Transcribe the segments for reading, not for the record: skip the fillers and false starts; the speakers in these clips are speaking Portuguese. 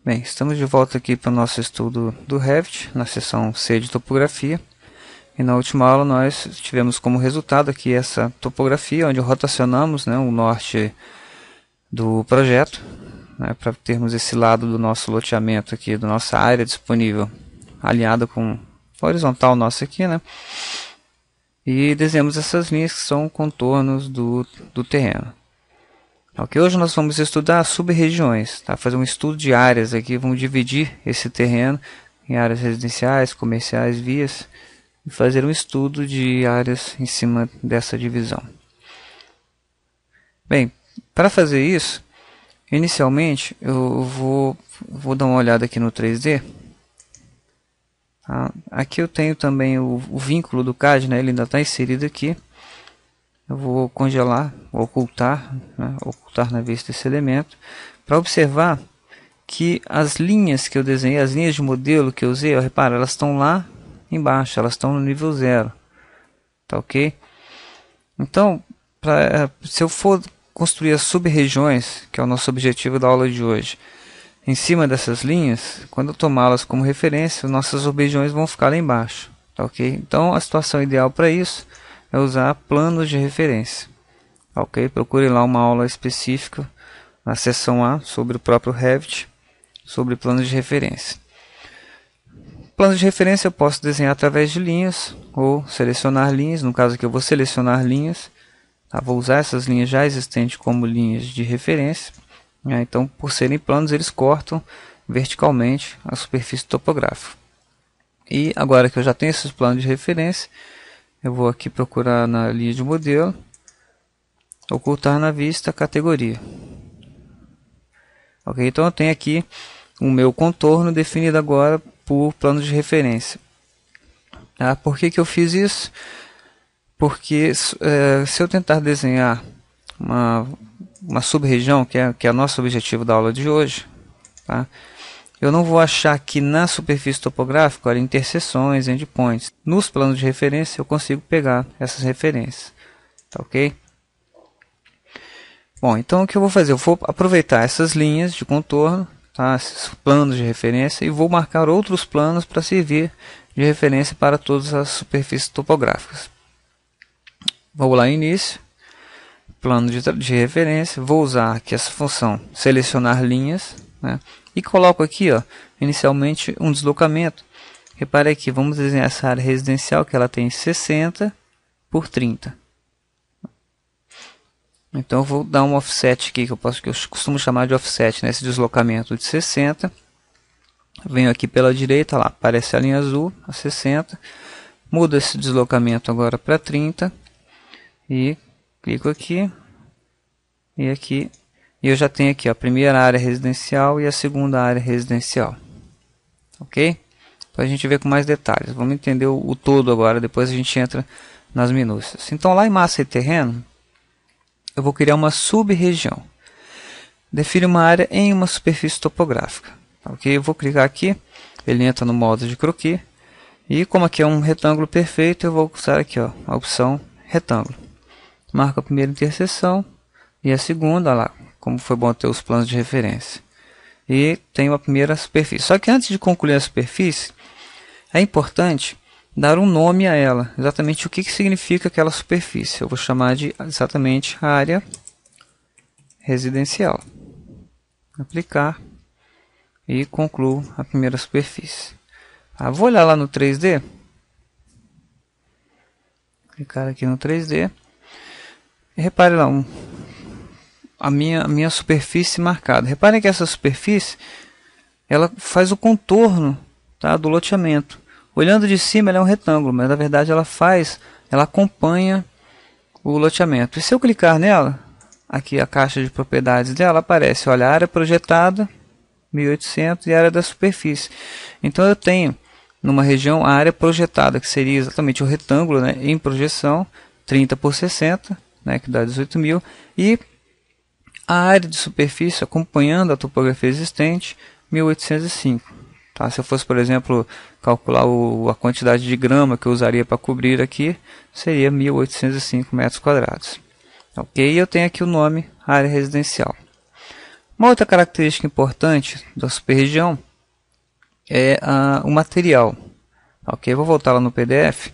Bem, estamos de volta aqui para o nosso estudo do Revit, na seção C de topografia. E na última aula nós tivemos como resultado aqui essa topografia, onde rotacionamos, né, o norte do projeto, né, para termos esse lado do nosso loteamento aqui, da nossa área disponível, alinhada com a horizontal nossa aqui, né? E desenhamos essas linhas que são contornos do terreno. Ok, hoje nós vamos estudar sub-regiões, tá? Fazer um estudo de áreas aqui, vamos dividir esse terreno em áreas residenciais, comerciais, vias, e fazer um estudo de áreas em cima dessa divisão. Bem, para fazer isso, inicialmente eu vou dar uma olhada aqui no 3D. Tá? Aqui eu tenho também o vínculo do CAD, né? Ele ainda está inserido aqui. Eu vou congelar, ocultar, né? Ocultar na vista esse elemento, para observar que as linhas que eu desenhei, as linhas de modelo que eu usei, ó, repara, elas estão lá embaixo, elas estão no nível 0, tá ok? Então, se eu for construir as sub-regiões, que é o nosso objetivo da aula de hoje, em cima dessas linhas, quando eu tomá-las como referência, nossas sub-regiões vão ficar lá embaixo, tá ok? Então, a situação ideal para isso é usar planos de referência, ok? Procure lá uma aula específica na seção A sobre o próprio Revit, sobre planos de referência. Planos de referência eu posso desenhar através de linhas ou selecionar linhas. No caso aqui eu vou selecionar linhas, tá? Vou usar essas linhas já existentes como linhas de referência, né? Então, por serem planos, eles cortam verticalmente a superfície topográfica. E agora que eu já tenho esses planos de referência, eu vou aqui procurar na linha de modelo, ocultar na vista, categoria. Ok, então eu tenho aqui o meu contorno definido agora por plano de referência. Ah, por que eu fiz isso? Porque se eu tentar desenhar uma sub-região, que é o nosso objetivo da aula de hoje, tá? Eu não vou achar aqui na superfície topográfica, olha, interseções, endpoints. Nos planos de referência eu consigo pegar essas referências, tá ok? Bom, então o que eu vou fazer? Eu vou aproveitar essas linhas de contorno, tá? Esses planos de referência, e vou marcar outros planos para servir de referência para todas as superfícies topográficas. Vou lá em início, plano de referência, vou usar aqui essa função selecionar linhas, né? E coloco aqui, ó, inicialmente um deslocamento. Repare aqui, vamos desenhar essa área residencial que ela tem 60 por 30. Então eu vou dar um offset aqui, que eu costumo chamar de offset, né? Esse deslocamento de 60. Venho aqui pela direita, lá aparece a linha azul, a 60. Mudo esse deslocamento agora para 30. E clico aqui. E aqui. E eu já tenho aqui, ó, a primeira área residencial e a segunda área residencial. Ok? Para a gente ver com mais detalhes. Vamos entender o todo agora, depois a gente entra nas minúcias. Então lá em massa e terreno, eu vou criar uma sub-região. Define uma área em uma superfície topográfica. Ok? Eu vou clicar aqui, ele entra no modo de croquis. E como aqui é um retângulo perfeito, eu vou usar aqui, ó, a opção retângulo. Marco a primeira interseção e a segunda, olha lá, como foi bom ter os planos de referência. E tenho a primeira superfície. Só que antes de concluir a superfície, é importante dar um nome a ela. Exatamente o que significa aquela superfície. Eu vou chamar de exatamente área residencial. Aplicar. E concluo a primeira superfície. Vou olhar lá no 3D. Clicar aqui no 3D. E repare lá, a minha superfície marcada. Reparem que essa superfície ela faz o contorno, tá, do loteamento. Olhando de cima ela é um retângulo, mas na verdade ela acompanha o loteamento. E se eu clicar nela, aqui a caixa de propriedades dela aparece, olha, a área projetada 1800 e a área da superfície. Então eu tenho numa região a área projetada, que seria exatamente o retângulo, né, em projeção, 30 por 60, né, que dá 18.000, e a área de superfície acompanhando a topografia existente, 1805. Tá? Se eu fosse, por exemplo, calcular a quantidade de grama que eu usaria para cobrir aqui, seria 1805 metros quadrados. Ok? E eu tenho aqui o nome área residencial. Uma outra característica importante da superregião é o material. Ok, vou voltar lá no PDF.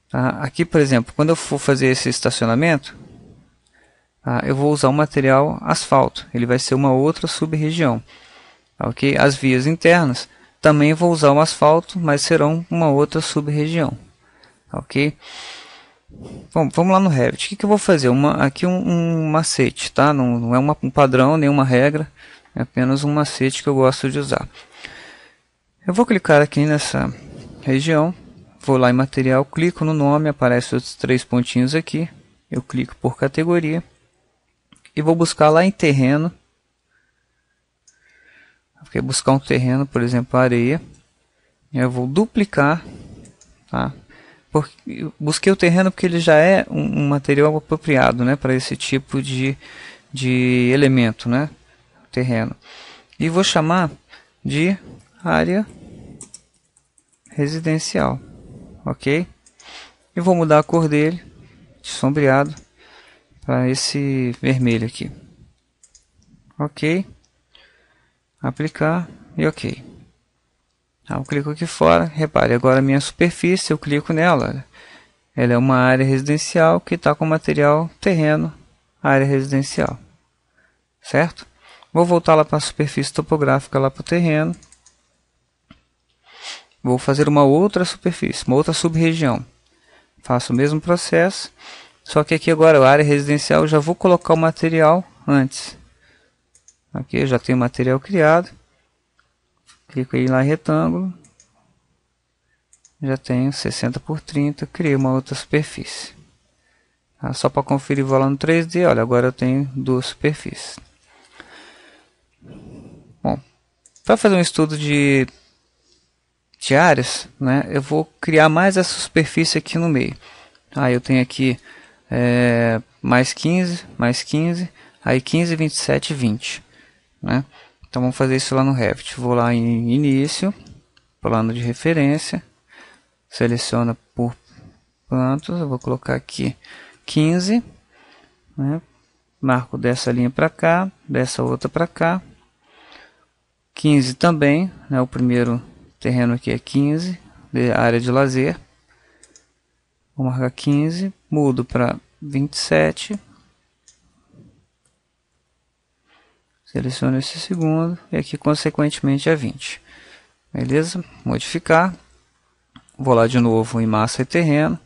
Tá? Aqui, por exemplo, quando eu for fazer esse estacionamento, tá? Eu vou usar o material asfalto. Ele vai ser uma outra sub-região. Ok, as vias internas também vou usar o asfalto, mas serão uma outra sub-região. Ok. Bom, vamos lá no Revit. O que eu vou fazer? Aqui um macete, tá? Não é um padrão, nenhuma regra. É apenas um macete que eu gosto de usar. Eu vou clicar aqui nessa região. Vou lá em material, clico no nome, aparecem os 3 pontinhos aqui. Eu clico por categoria. E vou buscar lá em terreno. Eu vou buscar um terreno, por exemplo, areia. Eu vou duplicar, tá? Busquei o terreno porque ele já é um material apropriado, né, para esse tipo de elemento, né, terreno. E vou chamar de área residencial, ok? E vou mudar a cor dele de sombreado para esse vermelho aqui, ok? Aplicar e ok. Eu clico aqui fora, repare, agora a minha superfície, eu clico nela, ela é uma área residencial que está com material terreno, área residencial, certo? Vou voltar lá para a superfície topográfica, lá para o terreno, vou fazer uma outra superfície, uma outra sub-região, faço o mesmo processo, só que aqui agora a área residencial, eu já vou colocar o material antes, aqui eu já tenho o material criado. Clico aí lá em retângulo, já tenho 60 por 30, criei uma outra superfície. Tá? Só para conferir, vou lá no 3D, olha, agora eu tenho 2 superfícies. Bom, para fazer um estudo de áreas, né, eu vou criar mais essa superfície aqui no meio. Eu tenho aqui mais 15, aí 15, 27 e 20. Né? Então vamos fazer isso lá no Revit. Vou lá em início, plano de referência, seleciona por plantas, eu vou colocar aqui 15, né? Marco dessa linha para cá, dessa outra para cá, 15 também, né? O primeiro terreno aqui é 15, área de lazer, vou marcar 15, mudo para 27, seleciono esse segundo e aqui consequentemente é 20. Beleza? Modificar. Vou lá de novo em massa e terreno.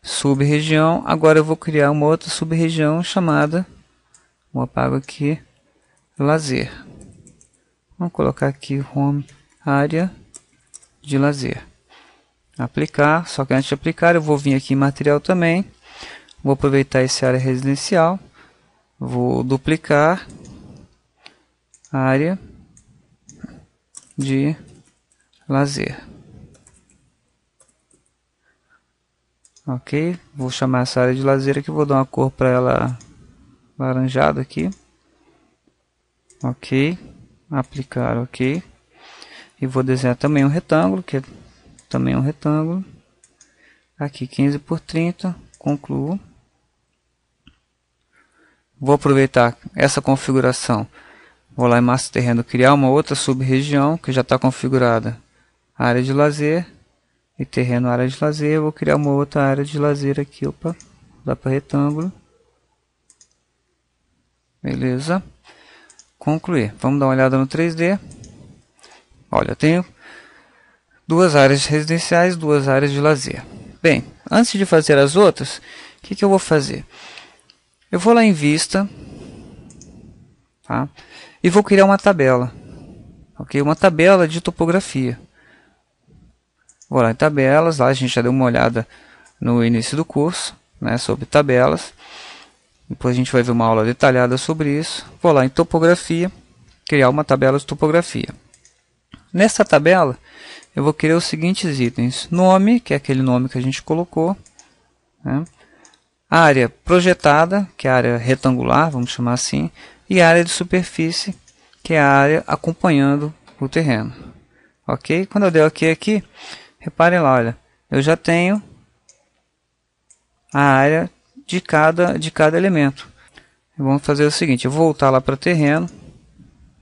Sub-região. Agora eu vou criar uma outra sub-região chamada, vou apago aqui, lazer. Vamos colocar aqui home, área de lazer. Aplicar. Só que antes de aplicar eu vou vir aqui em material também. Vou aproveitar essa área residencial. Vou duplicar. Área de lazer. Ok, vou chamar essa área de lazer aqui, vou dar uma cor para ela laranjada aqui. Ok, aplicar ok. E vou desenhar também um retângulo, que é também um retângulo. Aqui 15 por 30, concluo. Vou aproveitar essa configuração. Vou lá em massa terreno, criar uma outra sub-região que já está configurada. Área de lazer e terreno área de lazer. Eu vou criar uma outra área de lazer aqui, opa, dá para retângulo. Beleza. Concluir. Vamos dar uma olhada no 3D. Olha, eu tenho 2 áreas residenciais, 2 áreas de lazer. Bem, antes de fazer as outras, o que eu vou fazer? Eu vou lá em vista, tá? E vou criar uma tabela, ok? Uma tabela de topografia. Vou lá em tabelas, lá a gente já deu uma olhada no início do curso, né, sobre tabelas. Depois a gente vai ver uma aula detalhada sobre isso. Vou lá em topografia, criar uma tabela de topografia. Nessa tabela eu vou criar os seguintes itens: nome, que é aquele nome que a gente colocou, né? Área projetada, que é a área retangular, vamos chamar assim, e área de superfície, que é a área acompanhando o terreno. Ok? Quando eu der ok aqui, reparem lá, olha, eu já tenho a área de cada elemento. Vamos fazer o seguinte, eu vou voltar lá para terreno,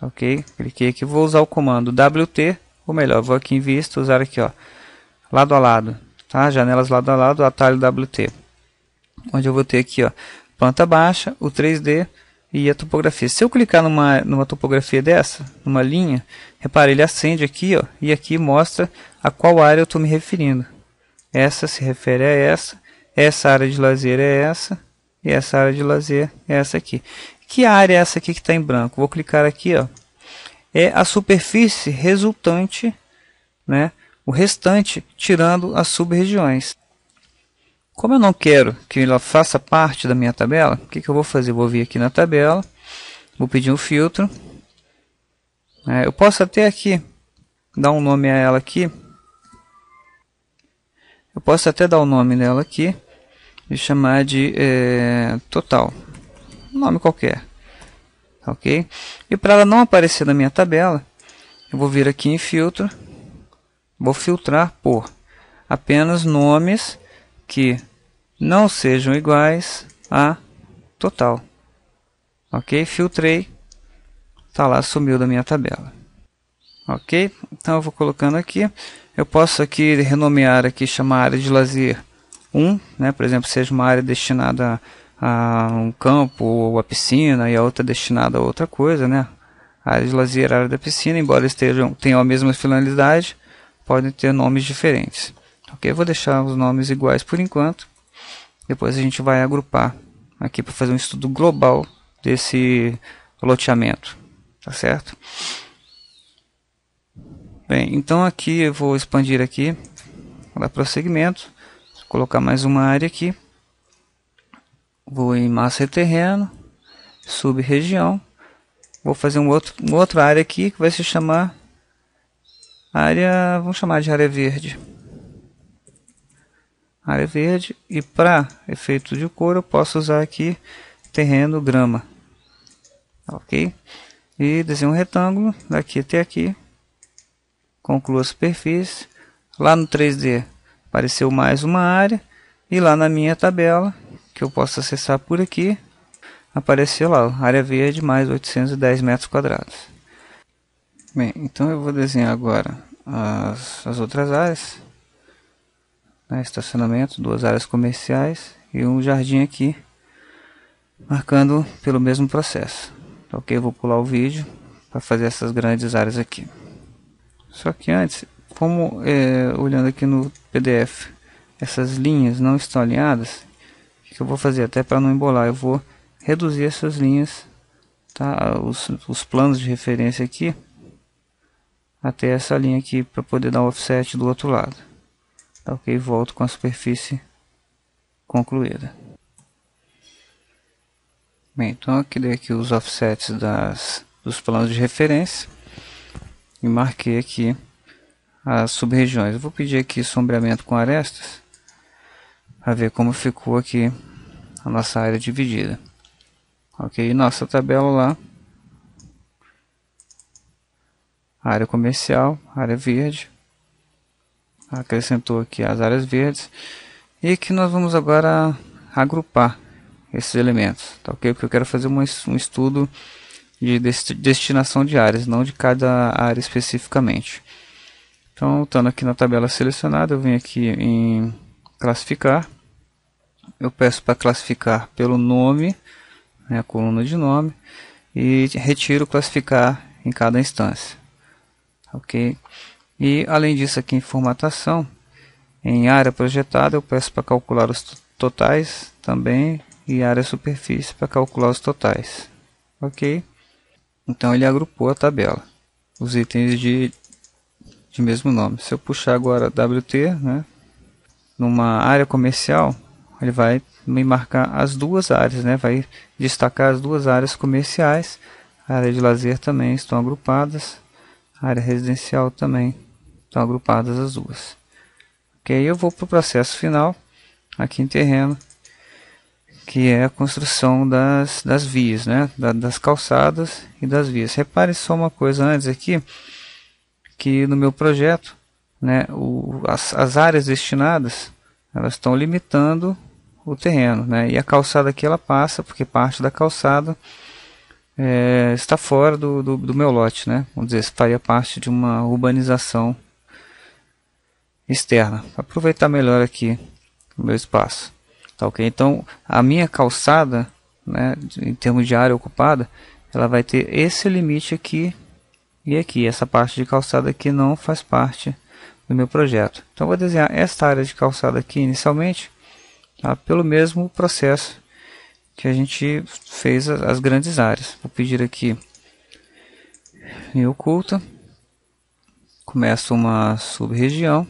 ok? Cliquei aqui, vou usar o comando WT, ou melhor, vou aqui em vista, usar aqui, ó, lado a lado, tá? Janelas lado a lado, atalho WT, onde eu vou ter aqui, ó, planta baixa, o 3D e a topografia. Se eu clicar numa topografia dessa, numa linha, repare, ele acende aqui, ó, e aqui mostra a qual área eu estou me referindo. Essa se refere a essa área de lazer é essa, e essa área de lazer é essa aqui. Que área é essa aqui que está em branco? Vou clicar aqui, ó, é a superfície resultante, né, o restante, tirando as sub-regiões. Como eu não quero que ela faça parte da minha tabela, o que eu vou fazer? Vou vir aqui na tabela, vou pedir um filtro. Eu posso até aqui dar um nome a ela aqui. Eu posso até dar o nome dela aqui e chamar de total, um nome qualquer, ok? E para ela não aparecer na minha tabela, eu vou vir aqui em filtro, vou filtrar por apenas nomes que não sejam iguais a total, ok? Filtrei, tá lá, sumiu da minha tabela, ok? Então eu vou colocando aqui. Eu posso aqui renomear aqui, chamar área de lazer 1, né? Por exemplo, seja uma área destinada a um campo ou a piscina e a outra destinada a outra coisa, né? A área de lazer, a área da piscina, embora tenham a mesma finalidade, podem ter nomes diferentes. Ok? Eu vou deixar os nomes iguais por enquanto. Depois a gente vai agrupar aqui para fazer um estudo global desse loteamento, tá certo? Bem, então aqui eu vou expandir aqui, vou dar prosseguimento, vou colocar mais uma área aqui, vou em massa e terreno, sub-região, vou fazer uma outra área aqui que vai se chamar área, vamos chamar de área verde. Área verde, e para efeito de cor eu posso usar aqui terreno grama, ok? E desenho um retângulo daqui até aqui. Concluo a superfície. Lá no 3D apareceu mais uma área. E lá na minha tabela, que eu posso acessar por aqui, apareceu lá, área verde mais 810 metros quadrados. Bem, então eu vou desenhar agora as outras áreas. Estacionamento, 2 áreas comerciais e um jardim aqui, marcando pelo mesmo processo. Ok, eu vou pular o vídeo para fazer essas grandes áreas aqui. Só que antes, como olhando aqui no PDF, essas linhas não estão alinhadas, o que eu vou fazer até para não embolar? Eu vou reduzir essas linhas, tá? Os planos de referência aqui, até essa linha aqui para poder dar um offset do outro lado. Tá, ok, volto com a superfície concluída. Bem, então aqui dei aqui os offsets dos planos de referência. E marquei aqui as sub-regiões. Eu vou pedir aqui sombreamento com arestas para ver como ficou aqui a nossa área dividida. Ok, nossa tabela lá, área comercial, área verde, acrescentou aqui as áreas verdes, e aqui nós vamos agora agrupar esses elementos, tá ok? Porque eu quero fazer um estudo de destinação de áreas, não de cada área especificamente. Então, estando aqui na tabela selecionada, eu venho aqui em classificar, eu peço para classificar pelo nome, né, a coluna de nome, e retiro classificar em cada instância, ok? E além disso aqui em formatação, em área projetada, eu peço para calcular os totais também, e área superfície para calcular os totais, ok? Então ele agrupou a tabela, os itens de mesmo nome. Se eu puxar agora WT, né, numa área comercial, ele vai me marcar as duas áreas, né, vai destacar as duas áreas comerciais. A área de lazer também estão agrupadas, a área residencial também estão agrupadas as duas. Ok, eu vou para o processo final, aqui em terreno, que é a construção das vias, né, das calçadas e das vias. Repare só uma coisa antes aqui, que no meu projeto, né, as áreas destinadas, elas estão limitando o terreno, né? E a calçada aqui ela passa, porque parte da calçada está fora do meu lote, né? Vamos dizer, faria parte de uma urbanização externa. Aproveitar melhor aqui o meu espaço. Tá, ok? Então, a minha calçada, né, em termos de área ocupada, ela vai ter esse limite aqui e aqui. Essa parte de calçada aqui não faz parte do meu projeto. Então, eu vou desenhar esta área de calçada aqui inicialmente, tá, pelo mesmo processo que a gente fez as grandes áreas. Vou pedir aqui em oculta, começo uma sub-região.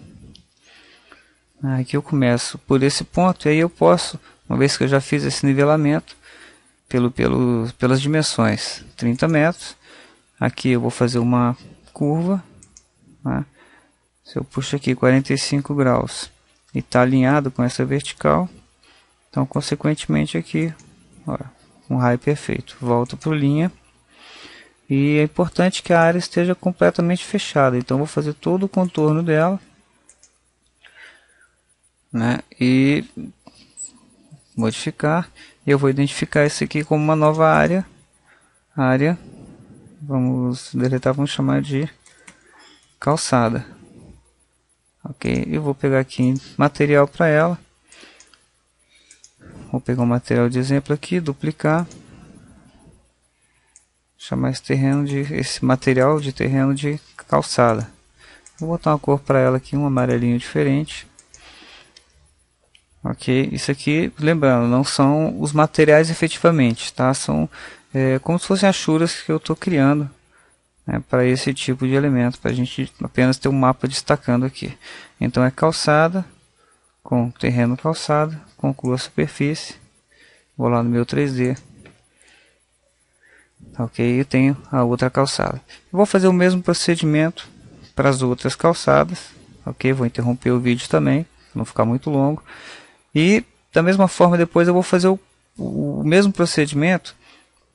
Aqui eu começo por esse ponto, e aí eu posso, uma vez que eu já fiz esse nivelamento pelas dimensões 30 metros, aqui eu vou fazer uma curva, né? Se eu puxo aqui 45 graus e está alinhado com essa vertical, então consequentemente aqui, olha, um raio perfeito. Volto para o linha, e é importante que a área esteja completamente fechada, então vou fazer todo o contorno dela, né, e modificar. Eu vou identificar isso aqui como uma nova área, vamos deletar, vamos chamar de calçada, ok? Eu vou pegar aqui material para ela, vou pegar um material de exemplo aqui, duplicar, chamar esse material de terreno de calçada. Vou botar uma cor para ela aqui, um amarelinho diferente. Ok, isso aqui, lembrando, não são os materiais efetivamente, tá? São como se fossem achuras que eu estou criando, né, para esse tipo de elemento, para a gente apenas ter um mapa destacando aqui. Então é calçada, com terreno calçado, concluo a superfície, vou lá no meu 3D, ok, e tenho a outra calçada. Eu vou fazer o mesmo procedimento para as outras calçadas, ok, vou interromper o vídeo também, para não ficar muito longo. E da mesma forma depois eu vou fazer o mesmo procedimento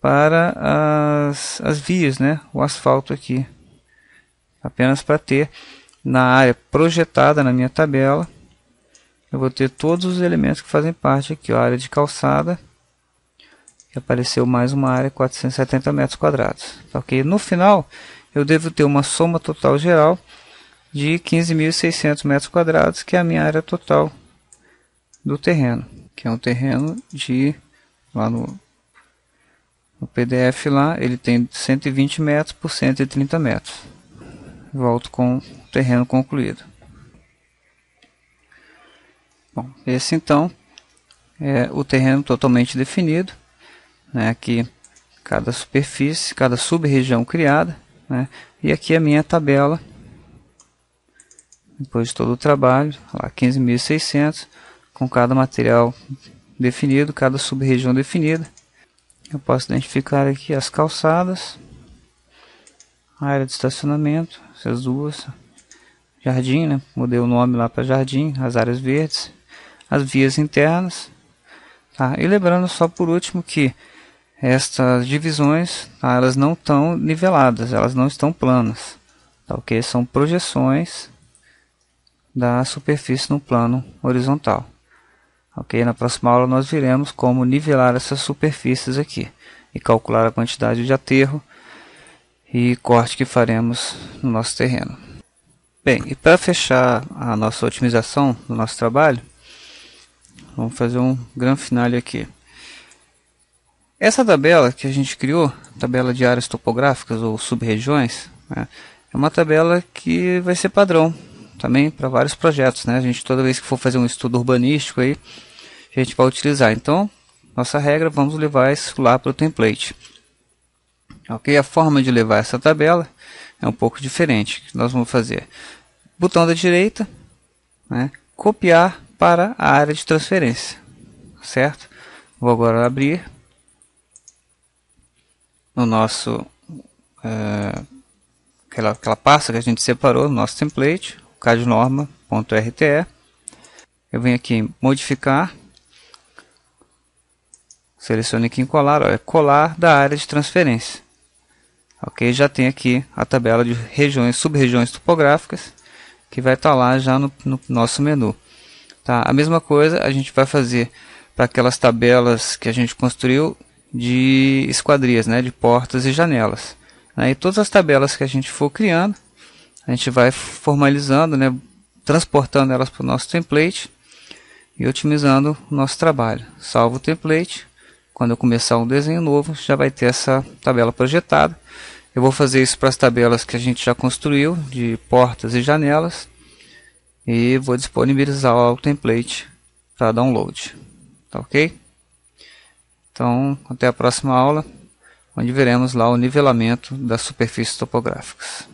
para as vias, né? O asfalto aqui. Apenas para ter na área projetada na minha tabela, eu vou ter todos os elementos que fazem parte aqui. Ó, a área de calçada, que apareceu mais uma área 470 metros quadrados. Ok? No final eu devo ter uma soma total geral de 15.600 metros quadrados, que é a minha área total do terreno, que é um terreno lá no PDF lá, ele tem 120 metros por 130 metros. Volto com o terreno concluído. Bom, esse então é o terreno totalmente definido, né? Aqui cada superfície, cada sub-região criada, né? E aqui a minha tabela, depois de todo o trabalho, lá 15.600, com cada material definido, cada sub-região definida. Eu posso identificar aqui as calçadas, a área de estacionamento, essas duas, jardim, né? Mudei o nome lá para jardim, as áreas verdes, as vias internas, tá? E lembrando só por último que estas divisões, tá, elas não estão niveladas, elas não estão planas, tá, ok? São projeções da superfície no plano horizontal. Ok, na próxima aula nós veremos como nivelar essas superfícies aqui e calcular a quantidade de aterro e corte que faremos no nosso terreno. Bem, e para fechar a nossa otimização do nosso trabalho, vamos fazer um grande finale aqui. Essa tabela que a gente criou, tabela de áreas topográficas ou sub-regiões, né, é uma tabela que vai ser padrão também para vários projetos, né? A gente, toda vez que for fazer um estudo urbanístico aí, a gente vai utilizar. Então, nossa regra, vamos levar isso lá para o template. Ok? A forma de levar essa tabela é um pouco diferente. Nós vamos fazer botão da direita, né? Copiar para a área de transferência, certo? Vou agora abrir no nosso aquela pasta que a gente separou no nosso template, cadnorma.rte. Eu venho aqui em modificar, selecione aqui em colar, ó, é colar da área de transferência. Ok, já tem aqui a tabela de regiões, sub-regiões topográficas, que vai estar lá já no nosso menu. Tá? A mesma coisa a gente vai fazer para aquelas tabelas que a gente construiu de esquadrias, né, de portas e janelas. E todas as tabelas que a gente for criando, a gente vai formalizando, né, transportando elas para o nosso template e otimizando o nosso trabalho. Salvo o template. Quando eu começar um desenho novo, já vai ter essa tabela projetada. Eu vou fazer isso para as tabelas que a gente já construiu, de portas e janelas. E vou disponibilizar o template para download. Tá ok? Então, até a próxima aula, onde veremos lá o nivelamento das superfícies topográficas.